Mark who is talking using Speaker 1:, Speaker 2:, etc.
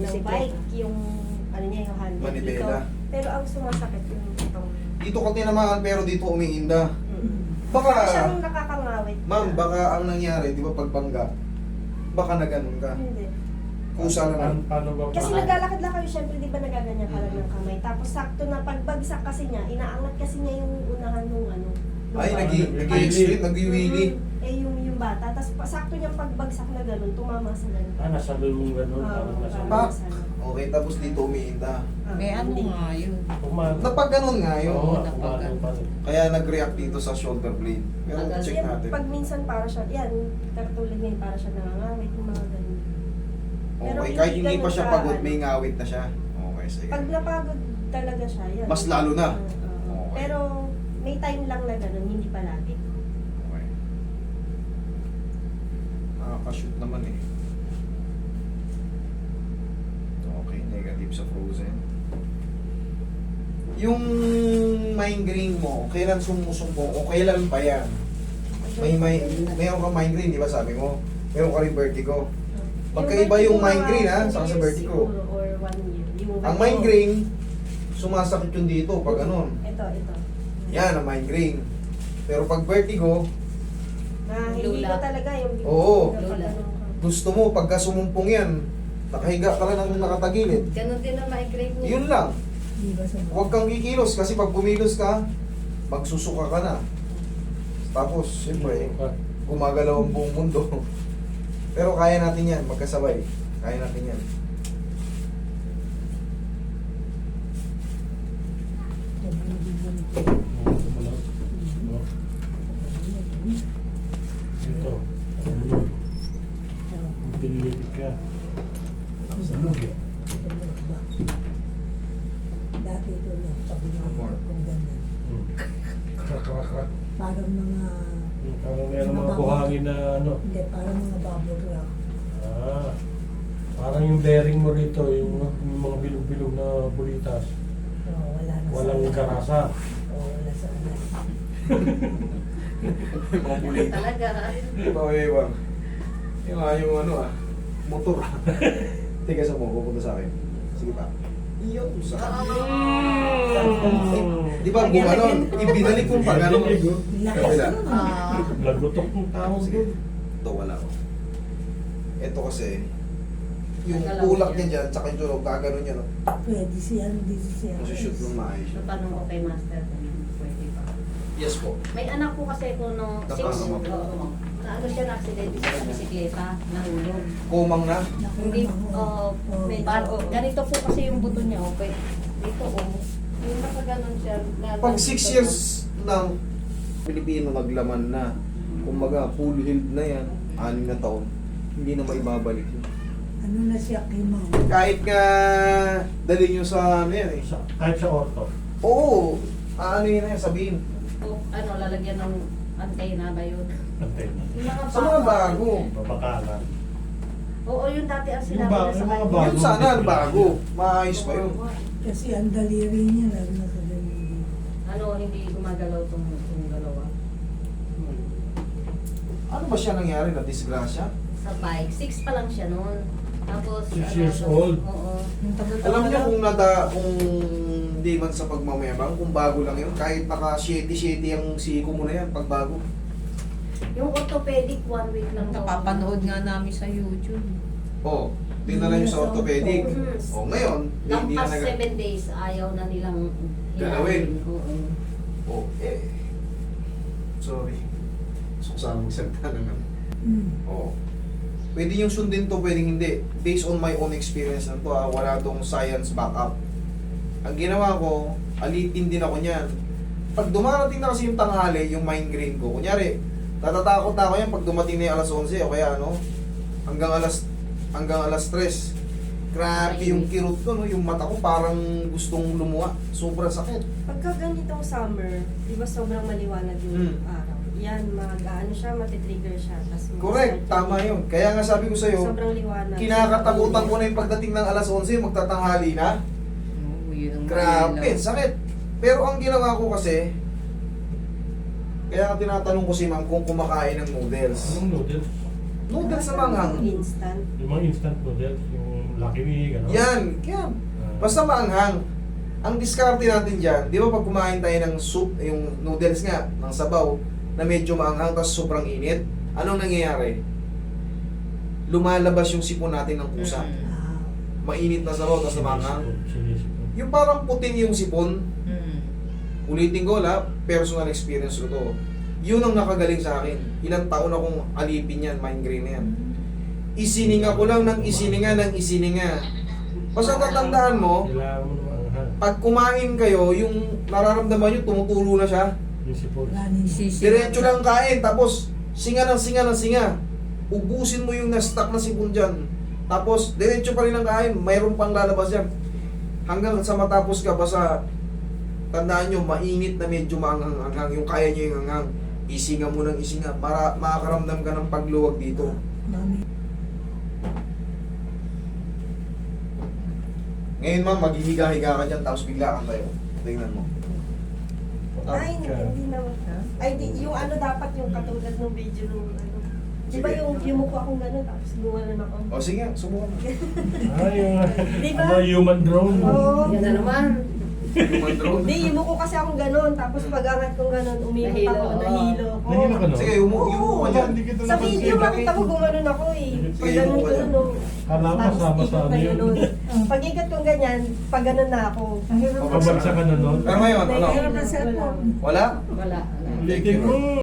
Speaker 1: ng bike, yung ano niya, yung handle dito.
Speaker 2: Manibela.
Speaker 1: Pero ang sumasakit yung itong...
Speaker 2: Dito ka tinamaan pero dito umiinda. Baka,
Speaker 1: Siyang nakakangawit.
Speaker 2: ma'am, baka ang nangyari, di ba pagbangga, baka na ganun ka.
Speaker 1: Hindi.
Speaker 2: Kusa lang.
Speaker 3: Paano ba?
Speaker 1: Kasi naglalakad lang kayo, syempre di ba nagaganyan ka lang ng kamay. Tapos sakto na pagbagsak kasi niya, inaangat kasi niya yung unahan nung ano. nung
Speaker 2: Ay,
Speaker 1: bike.
Speaker 2: nag-i-extreme, nag-i-wheelie.
Speaker 1: Eh, yung bata. Tapos sakto niyang pagbagsak na gano'n, tumama sa gano'n.
Speaker 3: Nasa lulong gano'n. Parang nasa
Speaker 2: Pa.
Speaker 3: lulong.
Speaker 2: Okay, tapos dito umiinda.
Speaker 4: May ano nga yun.
Speaker 2: Napag ganun nga yun.
Speaker 3: Oo,
Speaker 4: napag-
Speaker 3: kumano pa rin.
Speaker 2: Kaya nag-react dito sa shoulder blade. Pero
Speaker 4: Agad.
Speaker 2: check natin.
Speaker 1: Pag minsan para siya, yan, katulad ngayon para siya nangangawit, yung mga gano'n. Pero
Speaker 2: Okay, kahit hindi pa
Speaker 1: ganun
Speaker 2: siya
Speaker 1: ka,
Speaker 2: pagod,
Speaker 1: ano.
Speaker 2: may ngawit na siya. Okay, sige.
Speaker 1: Pag napagod talaga siya, yan.
Speaker 2: Mas lalo na.
Speaker 1: Oo.
Speaker 2: Okay.
Speaker 1: Pero may time lang na gano'n, hindi palagi.
Speaker 2: Okay. Nakaka-shoot naman eh. Okay, negative sa frozen. Yung migraine mo, kailan sumusumbong o kailan pa yan? Mayroon kang migraine, di ba sabi mo? Mayroon ka rin vertigo. Magkaiba yung migraine ha, saka sa vertigo.
Speaker 1: Siguro, or 1 year. Yung
Speaker 2: Ang
Speaker 1: vertigo.
Speaker 2: migraine, sumasakit yun dito pag ganun.
Speaker 1: Ito.
Speaker 2: Yan ang migraine. Pero pag vertigo,
Speaker 1: Na hindi
Speaker 4: Lula.
Speaker 1: ko talaga yung
Speaker 2: Oo.
Speaker 1: Pag
Speaker 4: Lula.
Speaker 1: ganun ka.
Speaker 2: gusto mo pagka sumumpong yan, nakahiga ka lang ng nakatagilid.
Speaker 4: Ganon din ang migraine niya.
Speaker 2: Yun lang. Huwag kang kikilos kasi pag bumilos ka, magsusuka ka na. Tapos, siyempre, gumagalaw ang buong mundo. Pero kaya natin yan, magkasabay. Kaya natin yan.
Speaker 3: Ito. Pinilipit ka.
Speaker 5: Dati ito na, sabi nga kung ganyan.
Speaker 3: Krak.
Speaker 5: Parang mga,
Speaker 3: Parang meron mga buhangin na ano.
Speaker 5: hindi, parang mga bubble wrap.
Speaker 3: Ah. Parang yung bearing mo rito, yung mga bilog-bilog na bulitas.
Speaker 5: Oo, wala na
Speaker 3: Walang
Speaker 5: sa
Speaker 3: karasa.
Speaker 5: Oo, wala sa ulan.
Speaker 2: Mga bulit.
Speaker 4: Talaga.
Speaker 2: Iba. Yung ano motor. Tiga sa mo, pupunta sa akin. Sige pa. Iyo, sa Di ba gumanon? Ibinalik kong pag ano.
Speaker 5: Lakas
Speaker 2: Kabila.
Speaker 5: naman.
Speaker 4: Ah.
Speaker 3: Lagutok ng tao.
Speaker 2: Sige. Ito wala ko. Ito kasi, yung
Speaker 4: Nagalaw
Speaker 2: tulak
Speaker 4: siya.
Speaker 2: niya dyan, tsaka yung tulog, gaganon yan.
Speaker 5: Pwede siya, hindi siya.
Speaker 2: Masushoot ng maayos.
Speaker 4: So, tanong ko kay Master kung pwede pa.
Speaker 2: Yes po.
Speaker 4: May anak ko kasi ko no
Speaker 2: Napasama
Speaker 4: 6.
Speaker 2: po.
Speaker 4: Oo. Na ano siya na-accidente siya sa bisikleta, nahulog.
Speaker 2: Kumang na.
Speaker 4: Hindi, ganito po kasi yung buto niya, okay. Dito, yung nakaganon siya.
Speaker 2: Pag 6 years ng Pilipino naglaman na, kumbaga full healed na yan, 6 na taon, hindi na maibabalik yun.
Speaker 5: Ano na siya, Kimang?
Speaker 2: Kahit nga dali nyo sa ano yan eh.
Speaker 3: Kahit sa orto.
Speaker 2: Oo, ano yun na yan, sabihin.
Speaker 4: O, ano, lalagyan ng antenna ba yun?
Speaker 3: Antay na.
Speaker 4: Yung mga
Speaker 2: Sa mga bago.
Speaker 3: Babakalan.
Speaker 4: Oo, yung dati ang
Speaker 3: Yung
Speaker 4: sinabi
Speaker 3: bago,
Speaker 4: na sa
Speaker 3: yung mga
Speaker 4: kanya.
Speaker 3: bago.
Speaker 2: Yun sana, bago. Maayos pa yun.
Speaker 5: Kasi ang daliri niya, lalo na sa daliri.
Speaker 4: Ano, hindi gumagalaw tong galawa.
Speaker 2: Ano ba siya nangyari na disgrasya?
Speaker 4: Sa bike, 6 pa lang siya noon. Tapos,
Speaker 3: 6 years old.
Speaker 4: Oo.
Speaker 2: Alam niyo kung di man sa pagmamayabang, kung bago lang yun, kahit naka 7 ang siko mo na yan, pag bago.
Speaker 4: Yung orthopedic, 1 week lang. daw.
Speaker 1: Napapanood nga namin sa YouTube.
Speaker 2: Oo, dinala nyo sa orthopedic.
Speaker 4: Mhm.
Speaker 2: O ngayon, hindi na
Speaker 4: Lampas 7 days, ayaw na nilang
Speaker 2: Galawin.
Speaker 4: Oo.
Speaker 2: Oh, sorry. So, saan magsalita naman? Oo. Pwede yung sundin to, pwedeng hindi. Based on my own experience na to, wala tong science backup. Ang ginawa ko, alipin din ako niyan. Pag dumarating na kasi yung tanghali, yung migraine ko, kunyari, natatakot na ako yan pag dumating na yung alas 11 o kaya ano, hanggang alas 3. Grabe yung kirot ko, no? Yung mata ko parang gustong lumuha. Sobrang sakit.
Speaker 1: Pagka ganitong summer, di ba sobrang maliwanag yung araw? Yan, ano siya, matitrigger siya. Tas
Speaker 2: Correct, tama yun. Kaya nga sabi ko sa'yo,
Speaker 1: Sobrang liwanag.
Speaker 2: kinakatakutan ko na yung pagdating ng alas 11, magtatanghali na.
Speaker 1: Oh,
Speaker 2: Grabe, sakit. Pero ang ginawa ko kasi, kaya nga tinatanong ko si ma'am kung kumakain ng noodles.
Speaker 3: Anong noodles?
Speaker 2: Noodles sa manghang.
Speaker 1: Instant.
Speaker 3: Yung mga instant noodles, yung Lucky Week, ano?
Speaker 2: Yan, kaya. Basta maanghang. Ang diskarte natin dyan, di ba pag kumain tayo ng soup, yung noodles nga, ng sabaw, na medyo maanghang, tapos sobrang init, anong nangyayari? Lumalabas yung sipon natin ng kusa.
Speaker 5: Ah,
Speaker 2: Mainit na sabaw, tapos maanghang.
Speaker 3: Sinisipon.
Speaker 2: Yung parang puting yung sipon,
Speaker 4: Mm.
Speaker 2: ulitin ko personal experience ko to. Yun ang nakagaling sa akin. Ilang taon akong alipin yan, migraine na yan. Isininga ko lang ng isininga. Basta tatandaan mo,
Speaker 3: Kailangan mo naman anghang.
Speaker 2: pag kumain kayo, yung nararamdaman nyo, tumutulo na siya.
Speaker 3: Yung sipon.
Speaker 5: ranin.
Speaker 2: Diretso lang kain, tapos singa ng singa. Ubusin mo yung na-stuck na sipon dyan. Tapos, diretso pa rin ang kain, mayroon pang lalabas yan. Hanggang sa matapos ka, basta tandaan nyo, mainit na medyo maanghang-anghang. Yung kaya nyo yung anghang, isinga mo ng isinga para makakaramdam ka ng pagluwag dito.
Speaker 5: Mami.
Speaker 2: Ngayon ma'am, maghihiga-higa ka dyan, tapos bigla kang tayo. Tingnan mo.
Speaker 1: Ay, hindi naman. Ay, yung ano dapat yung katulad ng video nung ano. Di ba
Speaker 2: Sige.
Speaker 1: yung yumuko akong gano'n, tapos gumanon ako.
Speaker 2: O sige, subukan mo.
Speaker 3: Yung
Speaker 1: Di ba?
Speaker 3: human drone.
Speaker 1: Oo.
Speaker 4: Yan na naman.
Speaker 2: Human drone.
Speaker 1: Hindi, yumuko kasi akong gano'n, tapos pag-angat kong gano'n, umikot
Speaker 4: Nahilo,
Speaker 1: ako,
Speaker 4: oo.
Speaker 1: nahilo ako.
Speaker 3: Nahilo ka no?
Speaker 2: Sige, yumuko ka dyan.
Speaker 1: Sa video, makita mo gumanon ako eh. Pag
Speaker 2: Sige,
Speaker 1: gano'n
Speaker 2: yumuko
Speaker 1: ko
Speaker 2: dyan.
Speaker 1: no.
Speaker 3: Kala mo sama sa ano yun.
Speaker 1: Pag ikat kong ganyan, pag gano'n na ako.
Speaker 5: Ang hirap
Speaker 2: O,
Speaker 3: Pabagsak ka na nun.
Speaker 2: Pero ngayon, ano?
Speaker 5: Hirap na cellphone.
Speaker 2: Wala?
Speaker 4: Wala.
Speaker 3: Ulitin mo.